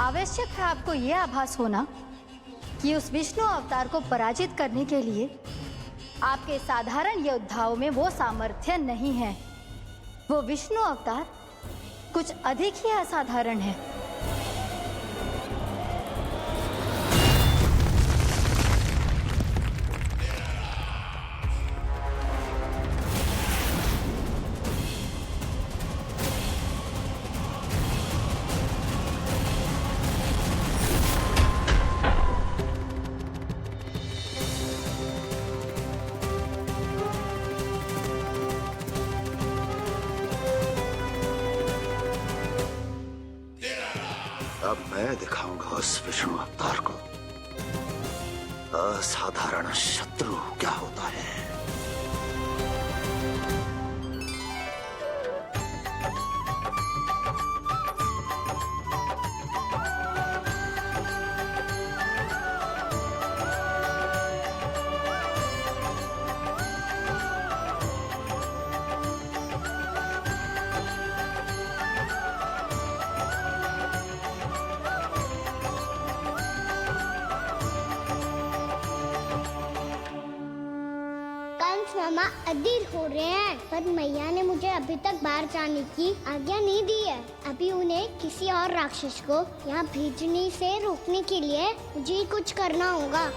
आवश्यक है आपको यह आभास होना कि उस विष्णु अवतार को पराजित करने के लिए आपके साधारण योद्धाओं में वो सामर्थ्य नहीं है। वो विष्णु अवतार कुछ अधिक ही असाधारण है। अब मैं दिखाऊंगा उस विष्णु अवतार को असाधारण शत्रु क्या होता है। मामा अधीर हो रहे हैं, पर मैया ने मुझे अभी तक बाहर जाने की आज्ञा नहीं दी है। अभी उन्हें किसी और राक्षस को यहाँ भेजने से रोकने के लिए मुझे ही कुछ करना होगा।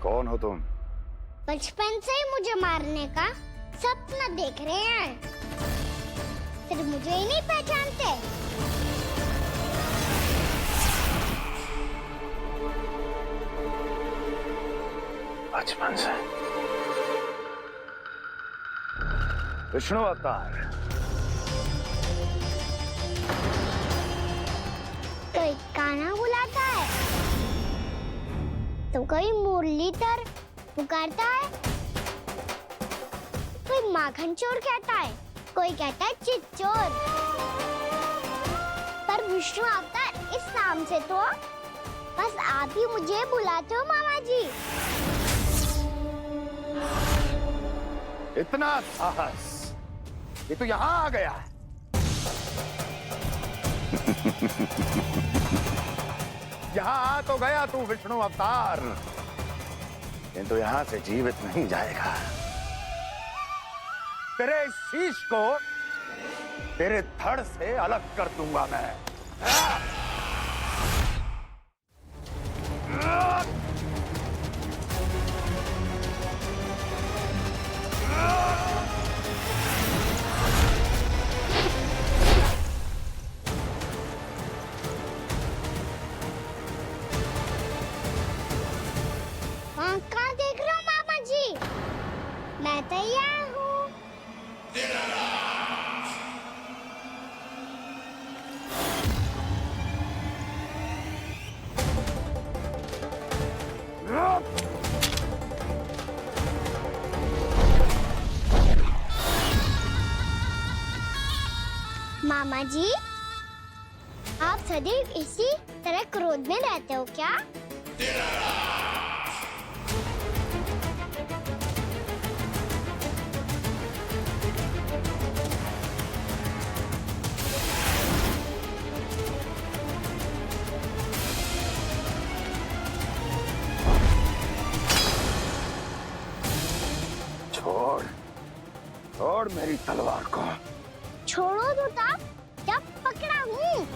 कौन हो तुम? बचपन से ही मुझे मारने का सपना देख रहे हैं, फिर मुझे ही नहीं पहचानते। बचपन से विष्णु अवतार। कोई कान्हा बुलाता है तो कोई मुरलीधर पुकारता है, कोई माखन चोर कहता है, कोई कहता है चिच्चोर। पर विष्णु अवतार इस नाम से तो बस आप ही मुझे बुलाते हो मामा जी। इतना साहस, ये तो यहाँ आ गया है। यहाँ आ तो गया तू विष्णु अवतार, किंतु यहाँ से जीवित नहीं जाएगा। तेरे इस शीश को तेरे धड़ से अलग कर दूंगा मैं। कहाँ देख रहे हो मामा जी? मैं तैयार हूँ। मामा जी, आप सदैव इसी तरह क्रोध में रहते हो क्या? छोड़, छोड़ मेरी तलवार को। छोड़ो तो तब जब पकड़ा हूँ।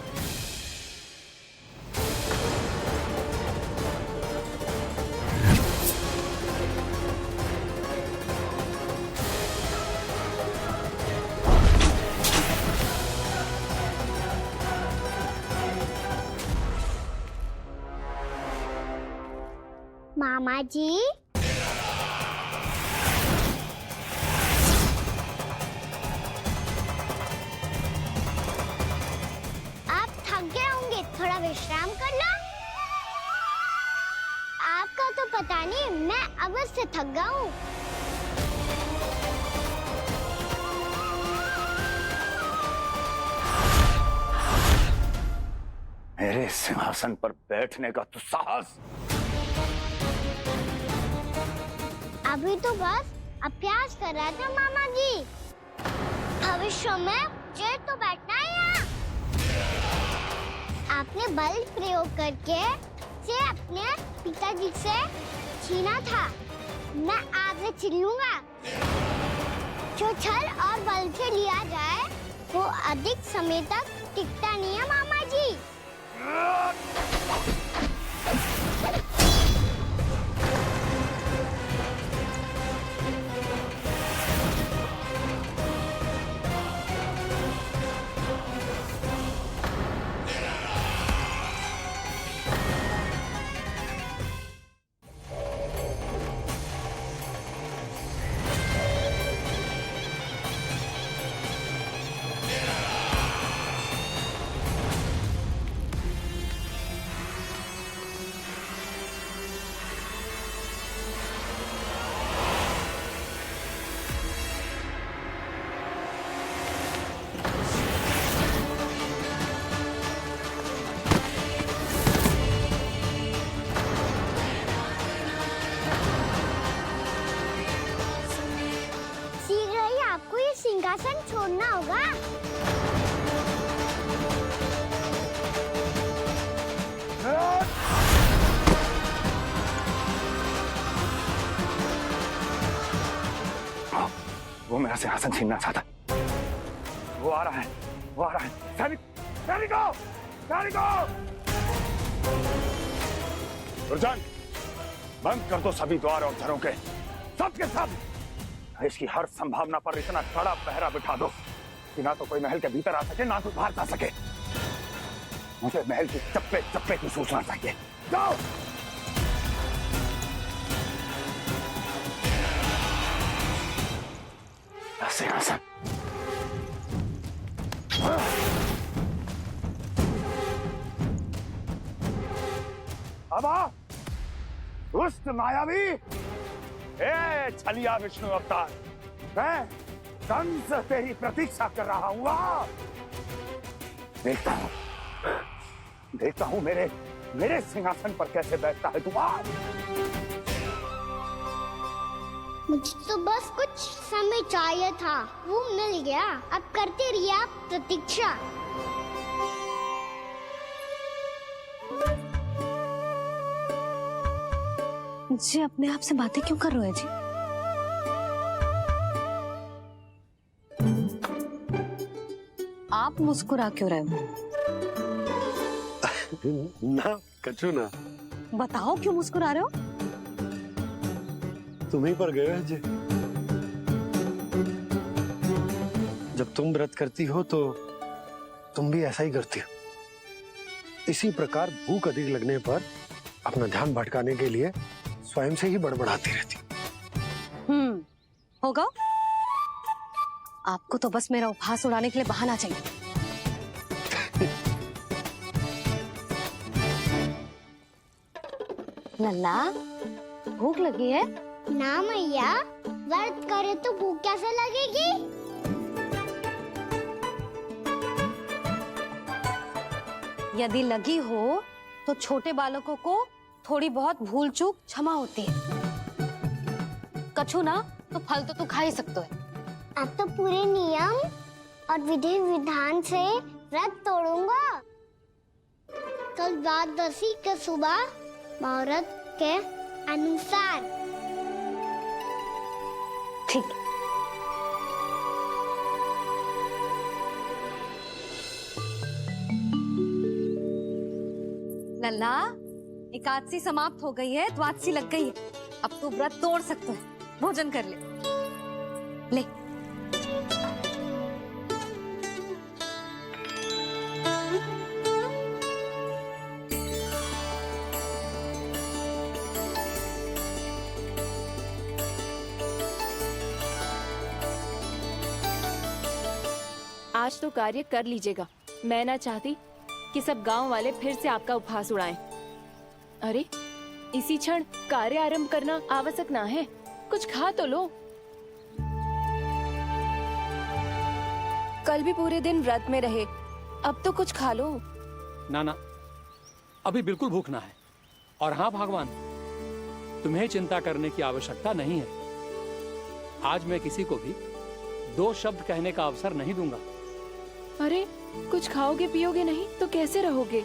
मामा जी, आप थक गए होंगे, थोड़ा विश्राम कर लो। अवश्य थक गया हूँ। मेरे सिंहासन पर बैठने का तो साहस। अभी तो बस अभ्यास कर रहा था मामा जी। भविष्य में मुझे तो बैठना है यहाँ। आपने बल प्रयोग करके से अपने पिताजी से छीना था। मैं आपसे छीन लूंगा। जो छल और बल से लिया जाए वो अधिक समय तक टिकता नहीं है मामा जी। शीघ्र ही आपको ये सिंहासन छोड़ना होगा। वो मेरा सिंहासन छीनना चाहता। वो आ रहा है, वो आ रहा है। सैनिकों, दुर्जन, बंद कर दो सभी द्वार और घरों के, सबके सब। इसकी हर संभावना पर इतना कड़ा पहरा बिठा दो कि ना तो कोई महल के भीतर आ सके, ना तो बाहर जा सके। मुझे महल की चप्पे चप्पे की सूचना चाहिए। जाओ। सिंहासन। अब आ, दुष्ट मायावी, ए छलिया विष्णु अवतार, मैं कंस तेरी प्रतीक्षा कर रहा हूँ। देखता हूँ मेरे सिंहासन पर कैसे बैठता है तू। मुझे तो बस कुछ समय चाहिए था, वो मिल गया। अब करते रहिए आप प्रतीक्षा। जी अपने आप से बातें क्यों कर रहे हैं जी? आप मुस्कुरा क्यों रहे हो? ना कछु ना। बताओ क्यों मुस्कुरा रहे हो? तुम ही पर गए जी। जब तुम व्रत करती हो तो तुम भी ऐसा ही करती हो। इसी प्रकार भूख अधिक लगने पर अपना ध्यान भटकाने के लिए स्वयं से ही बड़बड़ाती रहती। होगा। आपको तो बस मेरा उपहास उड़ाने के लिए बहाना चाहिए। लल्ला, भूख लगी है? ना मैया, व्रत करे तो भूख कैसे लगेगी? यदि लगी हो तो छोटे बालकों को थोड़ी बहुत भूल चूक क्षमा होती है। कछु ना तो फल तो तू खा ही सकते है। अब तो पूरे नियम और विधि विधान से व्रत तोड़ूंगा। कल द्वादशी के सुबह मुहूर्त के अनुसार। ठीक। लल्ला, एकादशी समाप्त हो गई है, द्वादशी लग गई है। अब तू व्रत तोड़ सकते है। भोजन कर ले। ले। आज तो कार्य कर लीजिएगा। मैं ना चाहती कि सब गांव वाले फिर से आपका उपहास उड़ाएं। अरे, इसी क्षण कार्य आरंभ करना आवश्यक ना है। कुछ खा तो लो। कल भी पूरे दिन व्रत में रहे, अब तो कुछ खा लो। ना ना, अभी बिल्कुल भूख ना है। और हाँ भगवान, तुम्हें चिंता करने की आवश्यकता नहीं है। आज मैं किसी को भी 2 शब्द कहने का अवसर नहीं दूंगा। अरे कुछ खाओगे पियोगे नहीं तो कैसे रहोगे?